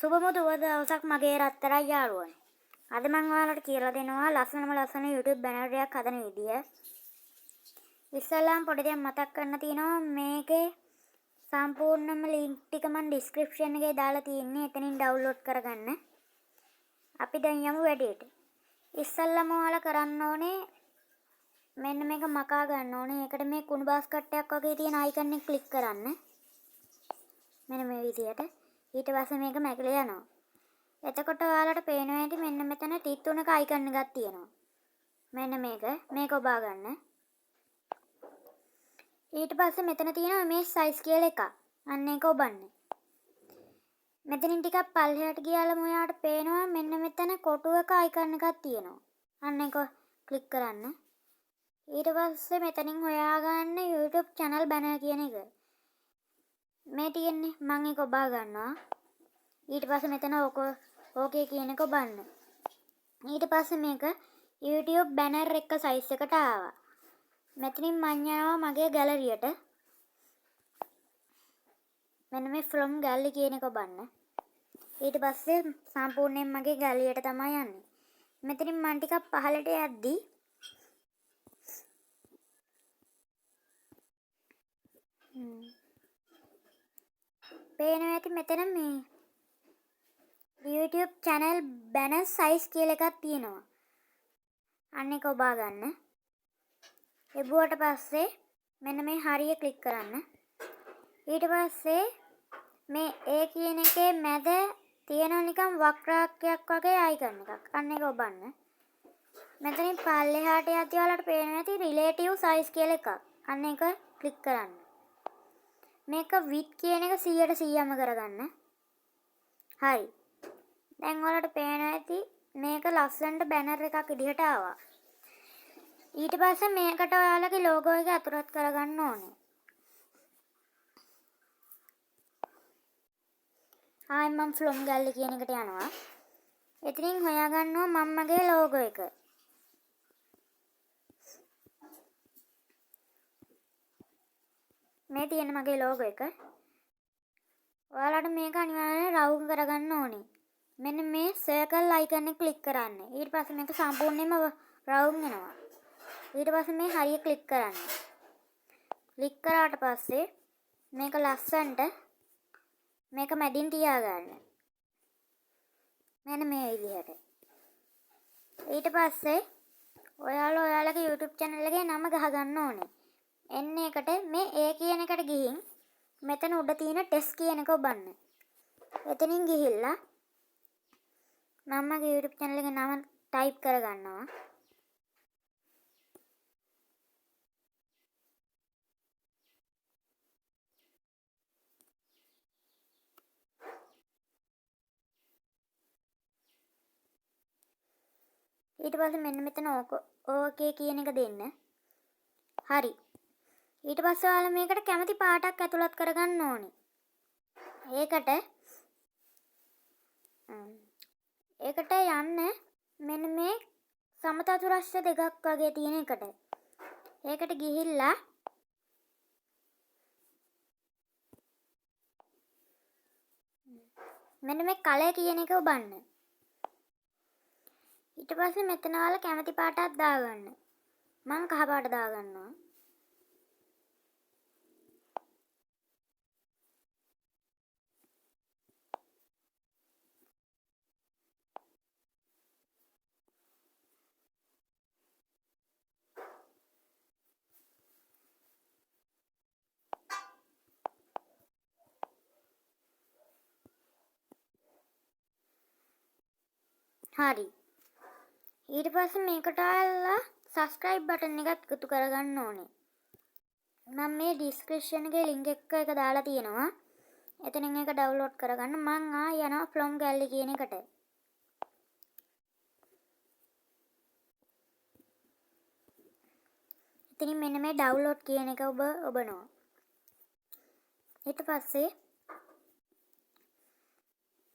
සුබම දවසක් මගේ රත්තරන් යාළුවනේ. අද මම ඔයාලට කියලා දෙනවා ලස්සන YouTube බැනර් එකක් හදන විදිය. ඉස්සෙල්ලාම පොඩි දෙයක් මතක් කරන්න තියෙනවා මේකේ සම්පූර්ණම link ටික මම description එකේ දාලා තියෙන්නේ. එතනින් download කරගන්න. අපි දැන් යමු වැඩේට. ඉස්සෙල්ලාම ඔයාලා කරන්න ඕනේ මෙන්න මේක මකා ගන්න ඕනේ. ඒකට මේ කුණු බාස්කට් එකක් වගේ තියෙන icon එක click කරන්න. මෙන්න මේ විදියට. ඊට පස්සේ මේක මැකලා යනවා. එතකොට ඔයාලට පේනවා ඇති මෙන්න මෙතන ටික් තුනක අයිකන් එකක් තියෙනවා. මෙන්න මේක ඔබා ගන්න. ඊට පස්සේ මෙතන තියෙනවා මේ size කියලා එකක්. අන්න ඒක ඔබන්න. මෙතනින් ටිකක් පල්ලෙහාට ගියාම ඔයාලට පේනවා මෙන්න මෙතන කොටුවක අයිකන් එකක් තියෙනවා. අන්න ඒක ක්ලික් කරන්න. ඊට පස්සේ මෙතනින් හොයාගන්න YouTube channel banner කියන එක. මේ තියෙන්නේ මම ඒක ඔබා ගන්නවා. ඊට පස්සේ මෙතන ඕකේ කියන එක ඔබන්න. ඊට පස්සේ මේක YouTube banner එක size එකට ආවා. මෙතනින් මම යනවා මගේ ගැලරියට. මෙන්න මේ from gallery කියන එක ඔබන්න. ඊට පස්සේ සම්පූර්ණයෙන් මගේ ගැලරියට තමයි යන්නේ. මෙතනින් මම ටිකක් පහළට යද්දී පේනවා ඇති මෙතන මේ YouTube channel banner size කියලා එකක් තියෙනවා. අන්න ඒක ඔබා ගන්න. එබුවට පස්සේ මෙන්න මේ හරිය ක්ලික් කරන්න. ඊට පස්සේ මේ A කියන එකේ මැද තියෙන නිකන් වක්‍රාකයක් වගේ අයිකන් එකක්. අන්න ඒක ඔබන්න. මෙතනින් පල්ලෙහාට යද්දී ඔයාලට පේනවා ඇති relative size කියලා එකක්. අන්න ඒක ක්ලික් කරන්න. මේක width කියන එක 100%ම කරගන්න. හරි. දැන් ඔයාලට පේනවා ඇති මේක ලස්සනට බැනර් එකක් විදිහට ආවා. ඊට පස්සේ මේකට ඔයාලගේ logo එක අතුරත් කරගන්න ඕනේ. ආයි මම from gallery කියන එකට යනවා. එතනින් හොයාගන්නවා මම මගේ logo එක. මේ තියෙන මගේ logo එක. ඔයාලට මේක අනිවාර්යයෙන් round කරගන්න ඕනේ. මෙන්න මේ circle icon එක click කරන්න. ඊට පස්සේ මේක සම්පූර්ණයෙන්ම round වෙනවා. ඊට පස්සේ මේ හරිය click කරන්න. click කරාට පස්සේ මේක ලස්සනට මේක මැදින් තියාගන්න. මෙන්න මේ විදිහට. ඊට පස්සේ ඔයාලා ඔයාලගේ YouTube channel එකේ නම ගහගන්න ඕනේ. එන්න එකට මේ A කියන එකට ගිහින් මෙතන උඩ තියෙන test කියන එක ඔබන්න. එතනින් ගිහිල්ලා මම මගේ YouTube channel එකේ නම type කරගන්නවා. ඊට පස්සේ මෙන්න මෙතන ඕකේ කියන එක දෙන්න. හරි. ඊට පස්සේ ඔයාලා මේකට කැමති පාටක් ඇතුළත් කරගන්න ඕනේ. ඒකට යන්න මෙන්න මේ සමචතුරස්‍ර දෙකක් වගේ තියෙන එකට. ඒකට ගිහිල්ලා මෙන්න මේ කලර් කියන එක ඔබන්න. ඊට පස්සේ මෙතන ඔයාලා කැමති පාටක් දාගන්න. මම කහ පාට දාගන්නවා. හරි. ඊට පස්සේ මේකට ඔයාලා subscribe button එකත් එකතු කරගන්න ඕනේ. මම මේ description එකේ link එක දාලා තියෙනවා. එතනින් ඒක download කරගන්න. මම යනවා from gallery කියන එකට. එතනින් මෙන්න මේ download කියන එක ඔබනවා. ඊට පස්සේ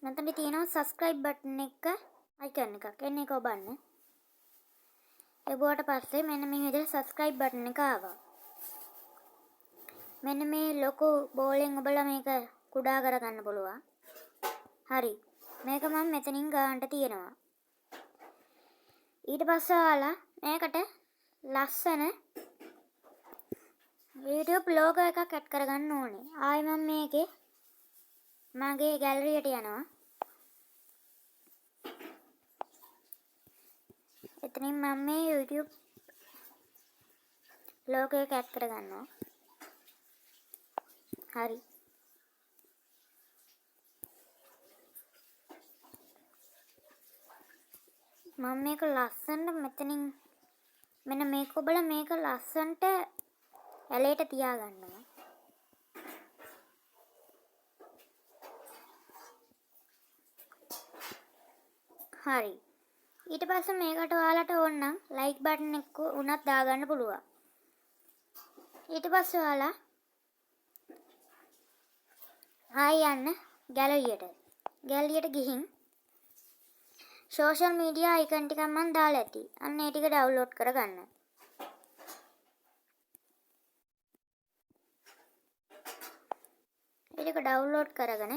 මෙතන තියෙනවා subscribe button එක icon එකක්. එන්න ඒක ඔබන්න. එබුවට පස්සේ මෙන්න මේ විදිහට subscribe button එක ආවා. මෙන්න මේ ලොකු බෝලෙන් ඔබලා මේක කුඩා කරගන්න පුළුවන්. හරි. මේක මම මෙතනින් ගන්නට තියෙනවා. ඊට පස්සේ ඔයාලා මේකට ලස්සන YouTube logo එකක් ඇඩ් කරගන්න ඕනේ. ආයි මම මේකේ මගේ ගැලරියට යනවා. එතනින් මම මේ YouTube logo එක ඇඩ් කරගන්නවා. හරි. මම මේක ලස්සනට මෙතනින් මෙන්න මේක ඔබලා මේක ලස්සනට ඇලේට තියාගන්නවා. හරි. ඊට පස්සේ මේකට ඔයාලට ඕන නම් ලයික් බටන් එක උනත් දාගන්න පුළුවන්. ඊට පස්සේ ඔයාලා ආයි යන්න ගැලරියට ගිහින් සෝෂල් මීඩියා අයිකන් ටිකක් මම දාලා ඇති. අන්න ඒ ටික ඩවුන්ලෝඩ් කරගන්න. ඒක ඩවුන්ලෝඩ් කරගෙන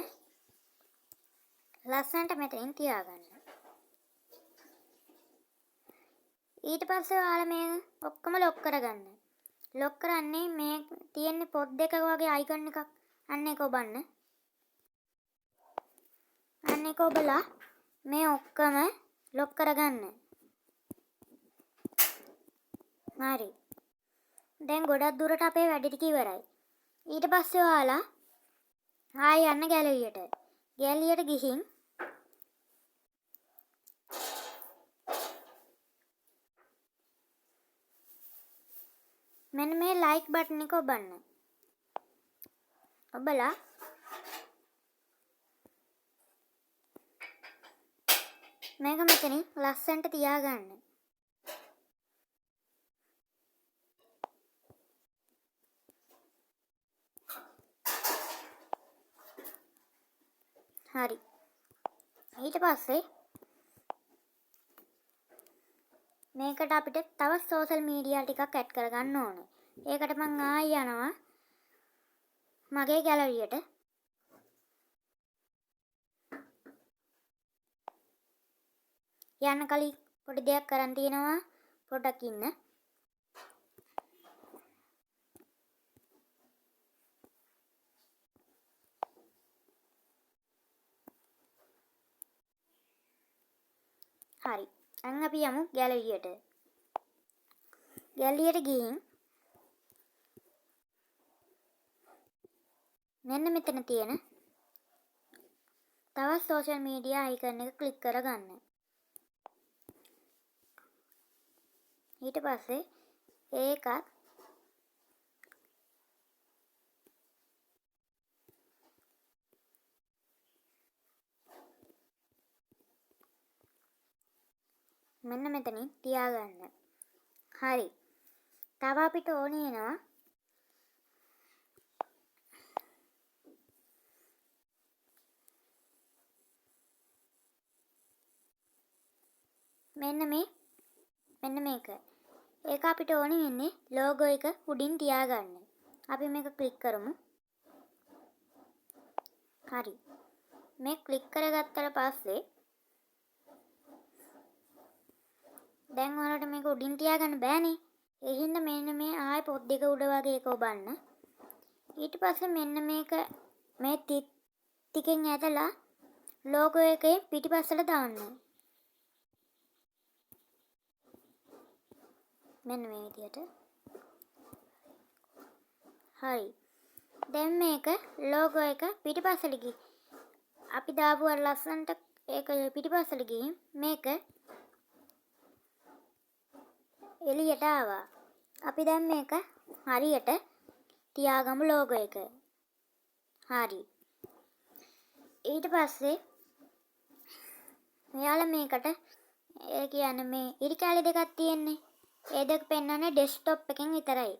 ලස්සනට මෙතනින් තියාගන්න. ඊට පස්සේ ඔයාලා මේ ඔක්කොම ලොක් කරගන්න. ලොක් කරන්නේ මේ තියෙන පොත් දෙක වගේ අයිකන් එකක්. අන්න ඒක ඔබන්න. අන්න ඒක ඔබලා මේ ඔක්කොම ලොක් කරගන්න. හරි. දැන් ගොඩක් දුරට අපේ වැඩ ටික ඉවරයි. ඊට පස්සේ ඔයාලා ආයෙ යන්න ගැලරියට. ගැලරියට ගිහින් මෙන්න මේ ලයික් බටන් එක ඔබන්න. ඔබලා මේක මෙතනින් ලස්සනට තියාගන්න. හරි. ඊට පස්සේ මේකට අපිට තව සෝෂල් මීඩියා ටිකක් ඇඩ් කරගන්න ඕනේ. ඒකට මම ආයෙ යනවා මගේ ගැලරියට. යන්න කලින් පොඩි දෙයක් කරන් තියෙනවා. පොඩක් ඉන්න. හරි. අන්න අපි යමු ගැලරියට. ගැලරියට ගිහින් මෙන්න මෙතන තියෙන තවත් සෝෂල් මීඩියා අයිකන් එක ක්ලික් කරගන්න. ඊට පස්සේ ඒකත් මෙන්න මෙතනින් තියාගන්න. හරි. තව අපිට ඕනේ වෙනවා මෙන්න මේක. ඒක අපිට ඕනේ වෙන්නේ logo එක උඩින් තියාගන්න. අපි මේක ක්ලික් කරමු. හරි. මේ ක්ලික් කරගත්තට පස්සේ දැන් ඔයාලට මේක උඩින් තියාගන්න බෑනේ. ඒ හින්දා මෙන්න මේ ආයෙ පොත් දෙක උඩ වගේ එක ඔබන්න. ඊට පස්සේ මෙන්න මේක මේ ටිකෙන් ඇදලා logo එකේ පිටිපස්සට දාන්න. මෙන්න මේ විදියට. හරි. දැන් මේක logo එක පිටිපස්සට ගිහින් අපි දාපු අර ලස්සනට ඒක පිටිපස්සට ගිහින් මේක එළියට ආවා. අපි දැන් මේක හරියට තියාගමු logo එක. හරි. ඊට පස්සේ මෙයාලා මේකට ඒ කියන්නේ මේ ඉරි කැලි දෙකක් තියෙන්නේ. ඒ දෙක පෙන්වන්නේ ඩෙස්ක්ටොප් එකෙන් විතරයි.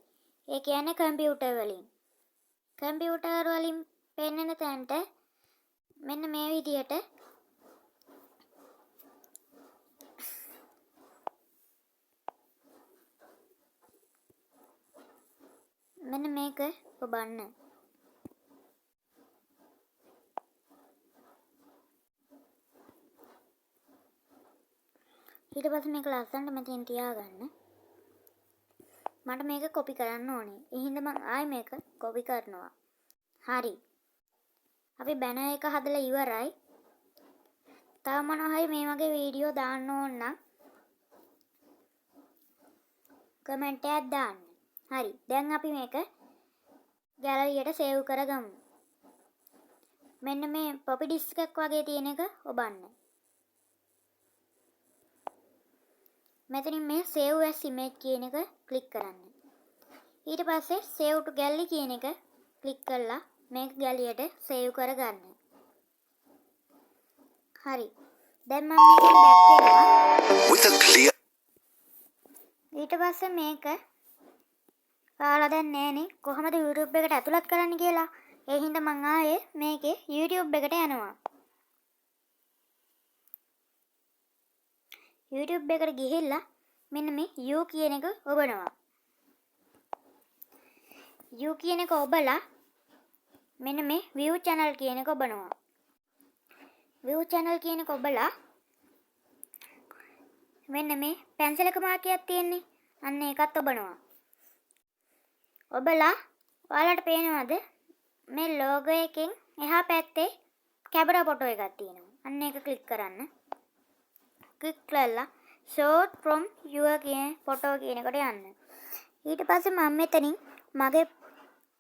ඒ කියන්නේ කම්පියුටර් වලින්. කම්පියුටර් වලින් පෙන්වන තැනට මෙන්න මේ විදියට මෙන්න මේක ඔබන්න. ඊට පස්සේ මේක ලස්සනට මෙතෙන් තියාගන්න. මට මේක කොපි කරන්න ඕනේ. ඒ හින්දා මම ආයෙ මේක කොපි කරනවා. හරි. අපි බැනර් එක හදලා ඉවරයි. තව මොනවා හරි මේ වගේ වීඩියෝ දාන්න ඕන නම් කමෙන්ට් එකක් දාන්න. හරි. දැන් අපි මේක ගැලරියට සේව් කරගමු. මෙන්න මේ පොපි ඩිස්ක් එකක් වගේ තියෙන එක ඔබන්න. මෙතනින් මේ save as image කියන එක ක්ලික් කරන්න. ඊට පස්සේ save to gallery කියන එක ක්ලික් කරලා මේක ගැලරියට සේව් කරගන්න. හරි. දැන් මම මේක බැක් වෙනවා. with a clear ඊට පස්සේ මේක ඔයාලා දැන් නෑනේ කොහොමද YouTube එකට ඇතුළත් කරන්න කියලා. ඒ හින්දා මම ආයේ මේකේ YouTube එකට යනවා. YouTube එකට ගිහිල්ලා මෙන්න මේ U කියන එක ඔබනවා. U කියන එක ඔබලා මෙන්න මේ view channel කියන එක ඔබනවා. view channel කියන එක ඔබලා මෙන්න මේ පැන්සලක මාර්කයක් තියෙන්නේ. අන්න ඒකත් ඔබනවා. ඔබලා ඔයාලට පේනවද මේ logo එකෙන් එහා පැත්තේ කැමරා ෆොටෝ එකක් තියෙනවා. අන්න ඒක ක්ලික් කරන්න. ක්ලික් කරලා shot from your කියන ෆොටෝ කියන එකට යන්න. ඊට පස්සේ මම මෙතනින් මගේ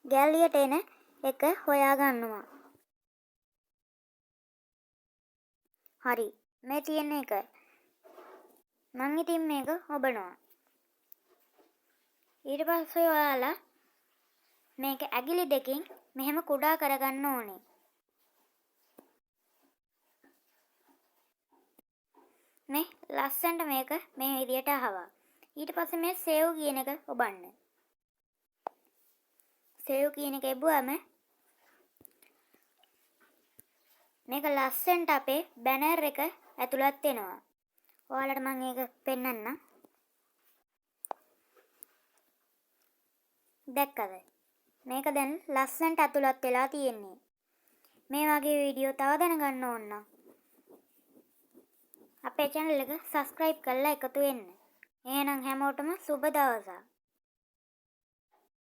ගැලරියට එන එක හොයා ගන්නවා. හරි. මේ තියෙන එක. මම ඉතින් මේක ඔබනවා. ඊට පස්සේ ඔයාලා මේක ඇගිලි දෙකෙන් මෙහෙම කුඩා කරගන්න ඕනේ. මේ ලස්සනට මේක මේ විදියට ආවා. ඊට පස්සේ මේ save කියන එක ඔබන්න. save කියන එක එබුවම මේක ලස්සනට අපේ බැනර් එක ඇතුළත් වෙනවා. ඔයාලට මම ඒක පෙන්නන්නම්. දැක්කද? මේක දැන් ලස්සනට ඇතුළත් වෙලා තියෙන්නේ. මේ වගේ වීඩියෝ තව දැනගන්න ඕන නම් අපේ channel එක subscribe කරලා එකතු වෙන්න. එහෙනම් හැමෝටම සුබ දවසක්.